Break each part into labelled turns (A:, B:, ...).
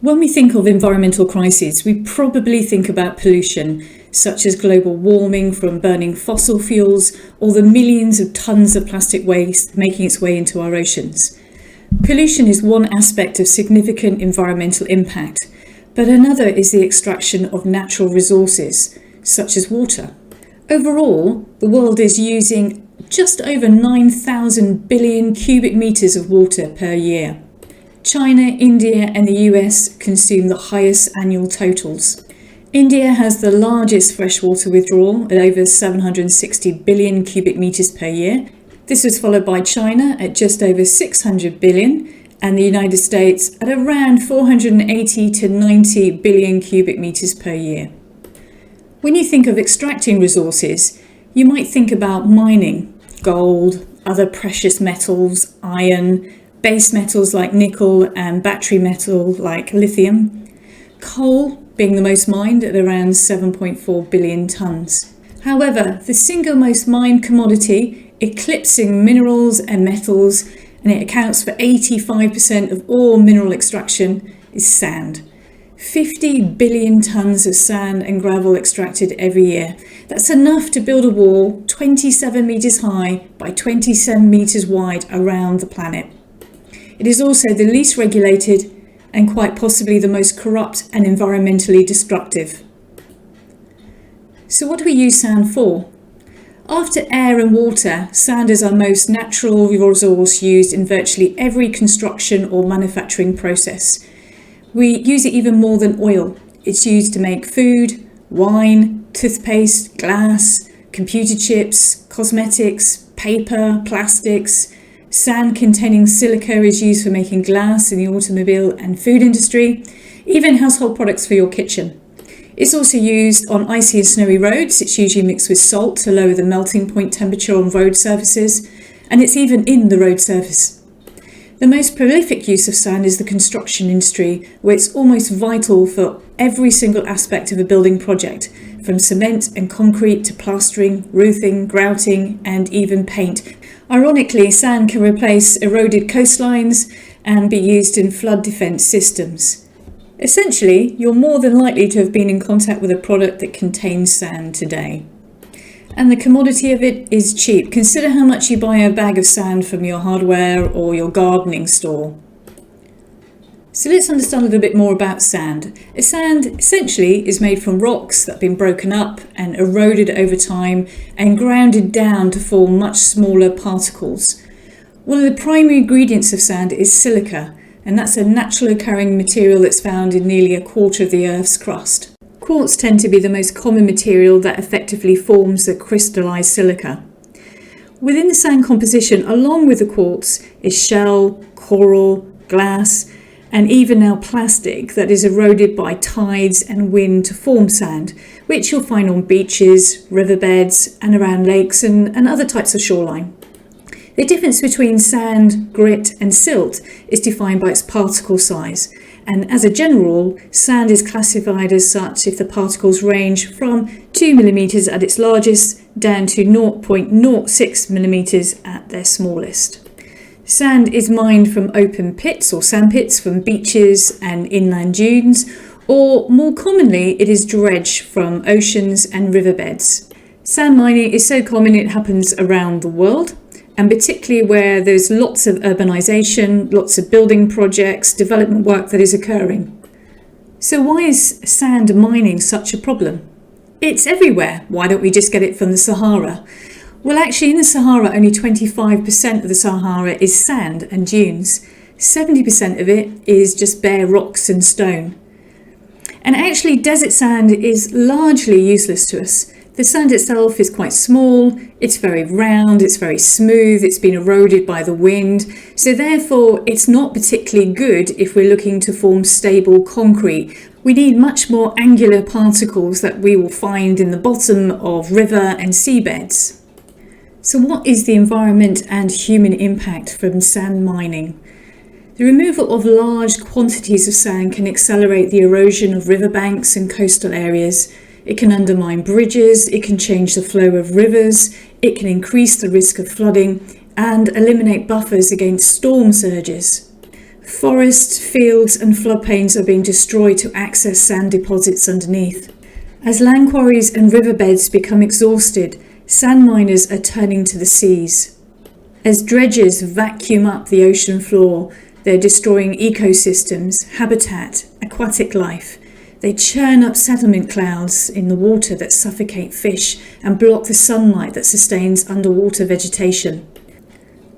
A: When we think of environmental crises, we probably think about pollution, such as global warming from burning fossil fuels or the millions of tons of plastic waste making its way into our oceans. Pollution is one aspect of significant environmental impact, but another is the extraction of natural resources, such as water. Overall, the world is using just over 9,000 billion cubic metres of water per year. China, India and the US consume the highest annual totals. India has the largest freshwater withdrawal at over 760 billion cubic metres per year. This was followed by China at just over 600 billion and the United States at around 480 to 90 billion cubic metres per year. When you think of extracting resources, you might think about mining, gold, other precious metals, iron, base metals like nickel and battery metal like lithium, coal being the most mined at around 7.4 billion tonnes. However, the single most mined commodity, eclipsing minerals and metals, and it accounts for 85% of all mineral extraction, is sand. 50 billion tonnes of sand and gravel extracted every year. That's enough to build a wall 27 metres high by 27 metres wide around the planet. It is also the least regulated and quite possibly the most corrupt and environmentally destructive. So what do we use sand for? After air and water, sand is our most natural resource used in virtually every construction or manufacturing process. We use it even more than oil. It's used to make food, wine, toothpaste, glass, computer chips, cosmetics, paper, plastics. Sand containing silica is used for making glass in the automobile and food industry, even household products for your kitchen. It's also used on icy and snowy roads. It's usually mixed with salt to lower the melting point temperature on road surfaces, and it's even in the road surface. The most prolific use of sand is the construction industry, where it's almost vital for every single aspect of a building project, from cement and concrete to plastering, roofing, grouting, and even paint. Ironically, sand can replace eroded coastlines and be used in flood defence systems. Essentially, you're more than likely to have been in contact with a product that contains sand today. And the commodity of it is cheap. Consider how much you buy a bag of sand from your hardware or your gardening store. So let's understand a little bit more about sand. Sand essentially is made from rocks that have been broken up and eroded over time and grounded down to form much smaller particles. One of the primary ingredients of sand is silica, and that's a naturally occurring material that's found in nearly a quarter of the Earth's crust. Quartz tend to be the most common material that effectively forms the crystallized silica. Within the sand composition, along with the quartz, is shell, coral, glass, and even now plastic that is eroded by tides and wind to form sand, which you'll find on beaches, riverbeds, and around lakes and other types of shoreline. The difference between sand, grit, and silt is defined by its particle size. And as a general rule, sand is classified as such if the particles range from 2 millimeters at its largest down to 0.06 millimeters at their smallest. Sand is mined from open pits or sandpits from beaches and inland dunes, or more commonly, it is dredged from oceans and riverbeds. Sand mining is so common it happens around the world, and particularly where there's lots of urbanization, lots of building projects, development work that is occurring. So why is sand mining such a problem? It's everywhere. Why don't we just get it from the Sahara? Well, actually, in the Sahara, only 25% of the Sahara is sand and dunes. 70% of it is just bare rocks and stone. And actually, desert sand is largely useless to us. The sand itself is quite small, it's very round, it's very smooth, it's been eroded by the wind. So therefore, it's not particularly good if we're looking to form stable concrete. We need much more angular particles that we will find in the bottom of river and seabeds. So what is the environment and human impact from sand mining? The removal of large quantities of sand can accelerate the erosion of riverbanks and coastal areas. It can undermine bridges, it can change the flow of rivers, it can increase the risk of flooding and eliminate buffers against storm surges. Forests, fields and floodplains are being destroyed to access sand deposits underneath. As land quarries and riverbeds become exhausted, sand miners are turning to the seas. As dredgers vacuum up the ocean floor, they're destroying ecosystems, habitat, aquatic life. They churn up settlement clouds in the water that suffocate fish and block the sunlight that sustains underwater vegetation.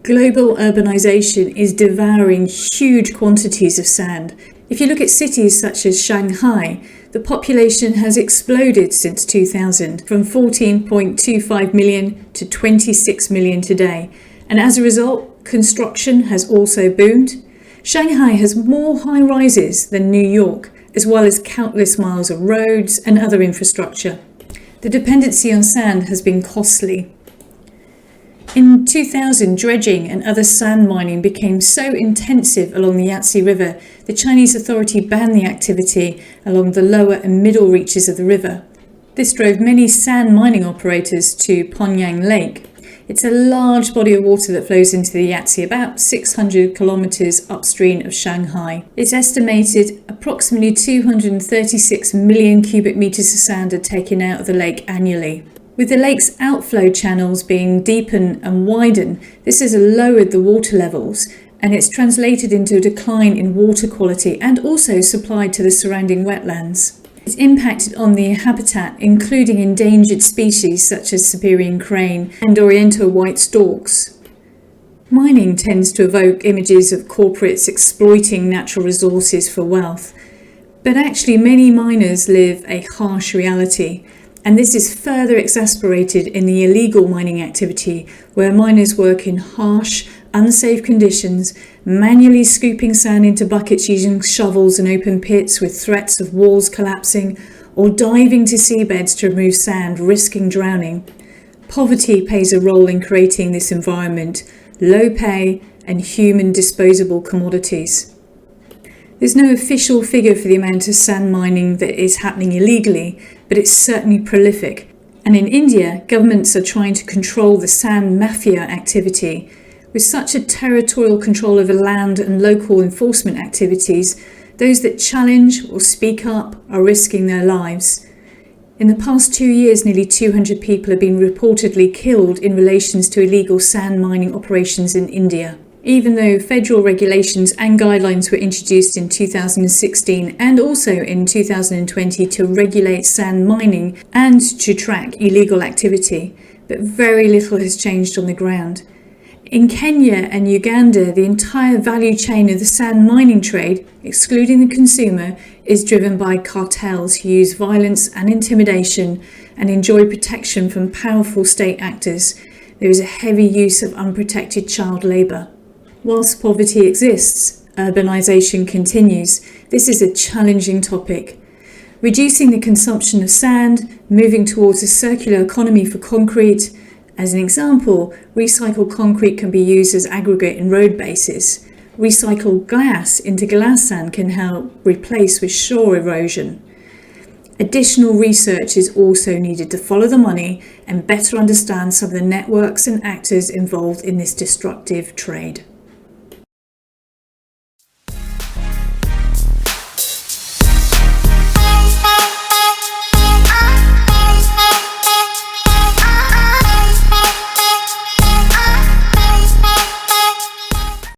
A: Global urbanization is devouring huge quantities of sand. If you look at cities such as Shanghai, the population has exploded since 2000, from 14.25 million to 26 million today. And as a result, construction has also boomed. Shanghai has more high-rises than New York, as well as countless miles of roads and other infrastructure. The dependency on sand has been costly. In 2000, dredging and other sand mining became so intensive along the Yangtze River, the Chinese authority banned the activity along the lower and middle reaches of the river. This drove many sand mining operators to Ponyang Lake. It's a large body of water that flows into the Yangtze about 600 kilometers upstream of Shanghai. It's estimated approximately 236 million cubic meters of sand are taken out of the lake annually. With the lake's outflow channels being deepened and widened, this has lowered the water levels, and it's translated into a decline in water quality and also supplied to the surrounding wetlands. It's impacted on the habitat, including endangered species such as Siberian crane and oriental white storks. Mining tends to evoke images of corporates exploiting natural resources for wealth, but actually many miners live a harsh reality. And this is further exacerbated in the illegal mining activity, where miners work in harsh, unsafe conditions, manually scooping sand into buckets using shovels and open pits with threats of walls collapsing, or diving to seabeds to remove sand, risking drowning. Poverty plays a role in creating this environment, low pay and human disposable commodities. There's no official figure for the amount of sand mining that is happening illegally, but it's certainly prolific. And in India, governments are trying to control the sand mafia activity. With such a territorial control over land and local enforcement activities, those that challenge or speak up are risking their lives. In the past 2 years, nearly 200 people have been reportedly killed in relation to illegal sand mining operations in India. Even though federal regulations and guidelines were introduced in 2016 and also in 2020 to regulate sand mining and to track illegal activity, but very little has changed on the ground. In Kenya and Uganda, the entire value chain of the sand mining trade, excluding the consumer, is driven by cartels who use violence and intimidation and enjoy protection from powerful state actors. There is a heavy use of unprotected child labour. Whilst poverty exists, urbanization continues. This is a challenging topic. Reducing the consumption of sand, moving towards a circular economy for concrete. As an example, recycled concrete can be used as aggregate in road bases. Recycled glass into glass sand can help replace with shore erosion. Additional research is also needed to follow the money and better understand some of the networks and actors involved in this destructive trade.